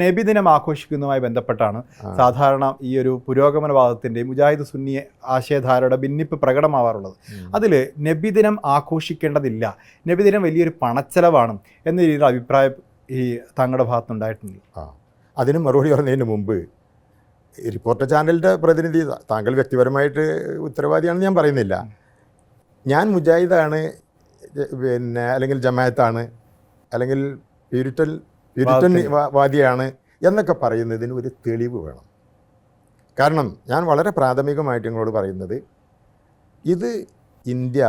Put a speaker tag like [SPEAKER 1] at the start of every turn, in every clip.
[SPEAKER 1] നബിദിനം ആഘോഷിക്കുന്നതുമായി ബന്ധപ്പെട്ടാണ് സാധാരണ ഈ ഒരു പുരോഗമനവാദത്തിൻ്റെ മുജാഹിദ് സുന്നി ആശയധാരയുടെ ഭിന്നിപ്പ് പ്രകടമാവാറുള്ളത്. അതിൽ നബിദിനം ആഘോഷിക്കേണ്ടതില്ല, നബിദിനം വലിയൊരു പണച്ചെലവാണ് എന്ന രീതിയിലുള്ള അഭിപ്രായം ഈ താങ്കളുടെ ഭാഗത്തുനിന്നുണ്ടായിട്ടുണ്ട്.
[SPEAKER 2] അതിന് മറുപടി പറഞ്ഞതിന് മുമ്പ് റിപ്പോർട്ടർ ചാനലിൻ്റെ പ്രതിനിധി, താങ്കൾ വ്യക്തിപരമായിട്ട് ഉത്തരവാദിയാണെന്ന് ഞാൻ പറയുന്നില്ല. ഞാൻ മുജാഹിദാണ്, അല്ലെങ്കിൽ ജമാഅത്താണ്, അല്ലെങ്കിൽ പ്യൂരിറ്റൻ വാദിയാണ് എന്നൊക്കെ പറയുന്നതിന് ഒരു തെളിവ് വേണം. കാരണം ഞാൻ വളരെ പ്രാഥമികമായിട്ട് നിങ്ങളോട് പറയുന്നത്, ഇത് ഇന്ത്യ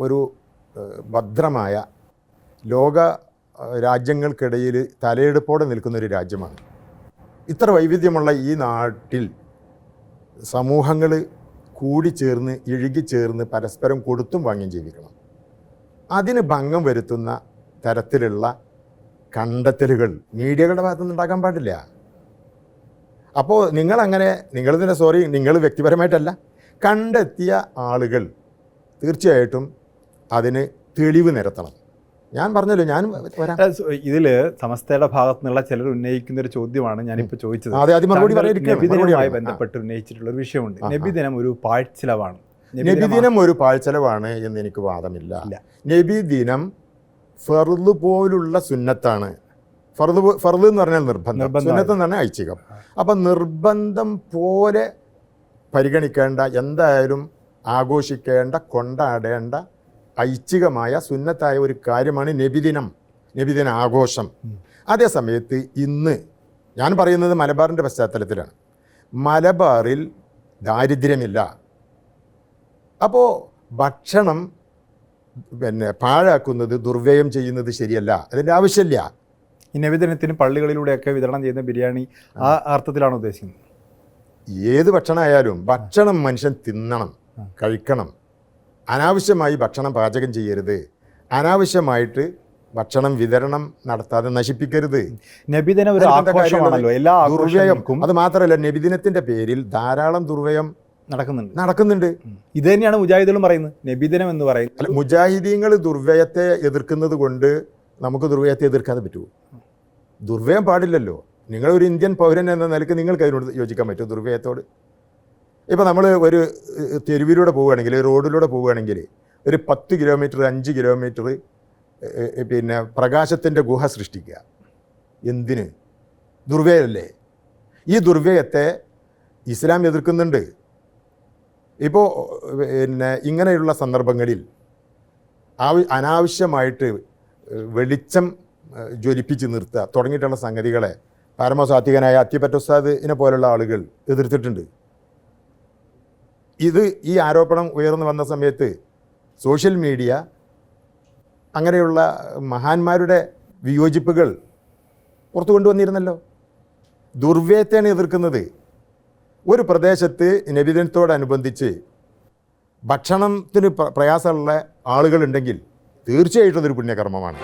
[SPEAKER 2] ഒരു ഭദ്രമായ ലോക രാജ്യങ്ങൾക്കിടയിൽ തലയെടുപ്പോടെ നിൽക്കുന്നൊരു രാജ്യമാണ്. ഇത്ര വൈവിധ്യമുള്ള ഈ നാട്ടിൽ സമൂഹങ്ങൾ കൂടിച്ചേർന്ന് ഇഴുകിച്ചേർന്ന് പരസ്പരം കൊടുത്തും വാങ്ങിയും ജീവിക്കണം. അതിന് ഭംഗം വരുത്തുന്ന തരത്തിലുള്ള കണ്ടെത്തലുകൾ മീഡിയകളുടെ ഭാഗത്തുനിന്ന് ഉണ്ടാക്കാൻ പാടില്ല. അപ്പോൾ നിങ്ങൾ വ്യക്തിപരമായിട്ടല്ല, കണ്ടെത്തിയ ആളുകൾ തീർച്ചയായിട്ടും അതിന് തെളിവ് നിരത്തണം. ഞാൻ പറഞ്ഞല്ലോ, ഞാൻ വരാം.
[SPEAKER 1] ഇതിൽ സമസ്തയുടെ ഭാഗത്തു നിന്നുള്ള ചിലർ ഉന്നയിക്കുന്ന ഒരു ചോദ്യമാണ് ഞാനിപ്പോൾ ചോദിച്ചത്.
[SPEAKER 2] നബിദിനവുമായി
[SPEAKER 1] ബന്ധപ്പെട്ട് ഉന്നയിച്ചിട്ടുള്ള ഒരു വിഷയമുണ്ട്. നബിദിനം ഒരു പാഴ്ചെലവാണ്.
[SPEAKER 2] നബിദിനം ഒരു പാഴ്ചെലവാണ് എന്ന് എനിക്ക് വാദമില്ല. നബിദിനം ഫർള് പോലുള്ള സുന്നത്താണ്. ഫർള് എന്ന് പറഞ്ഞാൽ നിർബന്ധം, സുന്നത്ത് എന്ന് പറഞ്ഞാൽ ഐച്ഛികം. അപ്പം നിർബന്ധം പോലെ പരിഗണിക്കേണ്ട, എന്തായാലും ആഘോഷിക്കേണ്ട, കൊണ്ടാടേണ്ട ഐച്ഛികമായ സുന്നത്തായ ഒരു കാര്യമാണ് നബിദിന ആഘോഷം. അതേ സമയത്ത് ഇന്ന് ഞാൻ പറയുന്നത് മലബാറിൻ്റെ പശ്ചാത്തലത്തിലാണ്. മലബാറിൽ ദാരിദ്ര്യമില്ല. അപ്പോൾ ഭക്ഷണം പാഴാക്കുന്നത്, ദുർവ്യയം ചെയ്യുന്നത് ശരിയല്ല, അതിൻ്റെ ആവശ്യമില്ല.
[SPEAKER 1] ഈ നബിദിനത്തിന് പള്ളികളിലൂടെയൊക്കെ വിതരണം ചെയ്യുന്ന ബിരിയാണി ആ അർത്ഥത്തിലാണ് ഉദ്ദേശിക്കുന്നത്.
[SPEAKER 2] ഏത് ഭക്ഷണമായാലും ഭക്ഷണം മനുഷ്യൻ തിന്നണം, കഴിക്കണം. അനാവശ്യമായി ഭക്ഷണം പാചകം ചെയ്യരുത്, അനാവശ്യമായിട്ട് ഭക്ഷണം വിതരണം നടത്താതെ നശിപ്പിക്കരുത്.
[SPEAKER 1] നബിദിനം ഒരു ആഘോഷമാണല്ലോ, എല്ലാ
[SPEAKER 2] ദുർവ്യയം. അത് മാത്രമല്ല, നബിദിനത്തിൻ്റെ പേരിൽ ധാരാളം ദുർവ്യയം നടക്കുന്നുണ്ട്.
[SPEAKER 1] ഇത് തന്നെയാണ് മുജാഹിദുകളും പറയുന്നത്, നബിദിനം എന്ന് പറയുന്നത്.
[SPEAKER 2] മുജാഹിദീങ്ങൾ ദുർവ്യയത്തെ എതിർക്കുന്നത് കൊണ്ട് നമുക്ക് ദുർവ്യയത്തെ എതിർക്കാതെ പറ്റുമോ? ദുർവ്യയം പാടില്ലല്ലോ. നിങ്ങളൊരു ഇന്ത്യൻ പൗരൻ എന്ന നിലയ്ക്ക് നിങ്ങൾക്ക് അതിനോട് യോജിക്കാൻ പറ്റുമോ ദുർവ്യയത്തോട്? ഇപ്പോൾ നമ്മൾ ഒരു തെരുവിലൂടെ പോവുകയാണെങ്കിൽ, റോഡിലൂടെ പോവുകയാണെങ്കിൽ ഒരു 10 കിലോമീറ്റർ 5 കിലോമീറ്റർ പ്രകാശത്തിൻ്റെ ഗുഹ സൃഷ്ടിക്കുക. എന്തിന്? ദുർവ്യയമല്ലേ? ഈ ദുർവ്യയത്തെ ഇസ്ലാം എതിർക്കുന്നുണ്ട്. ഇപ്പോൾ ഇങ്ങനെയുള്ള സന്ദർഭങ്ങളിൽ അനാവശ്യമായിട്ട് വെളിച്ചം ജ്വലിപ്പിച്ച് നിർത്തുക തുടങ്ങിയിട്ടുള്ള സംഗതികളെ പരമസാത്വികനായ അത്തിപ്പറ്റ ഉസ്താദിനെ പോലുള്ള ആളുകൾ എതിർത്തിട്ടുണ്ട്. ഈ ആരോപണം ഉയർന്നു വന്ന സമയത്ത് സോഷ്യൽ മീഡിയ അങ്ങനെയുള്ള മഹാന്മാരുടെ വിയോജിപ്പുകൾ പുറത്തു കൊണ്ടുവന്നിരുന്നല്ലോ. ദുർവ്യയത്തെയാണ് എതിർക്കുന്നത്. ഒരു പ്രദേശത്ത് നബിദിനത്തോടനുബന്ധിച്ച് ഭക്ഷണത്തിന് പ്രയാസമുള്ള ആളുകളുണ്ടെങ്കിൽ തീർച്ചയായിട്ടും അതൊരു പുണ്യകർമ്മമാണ്.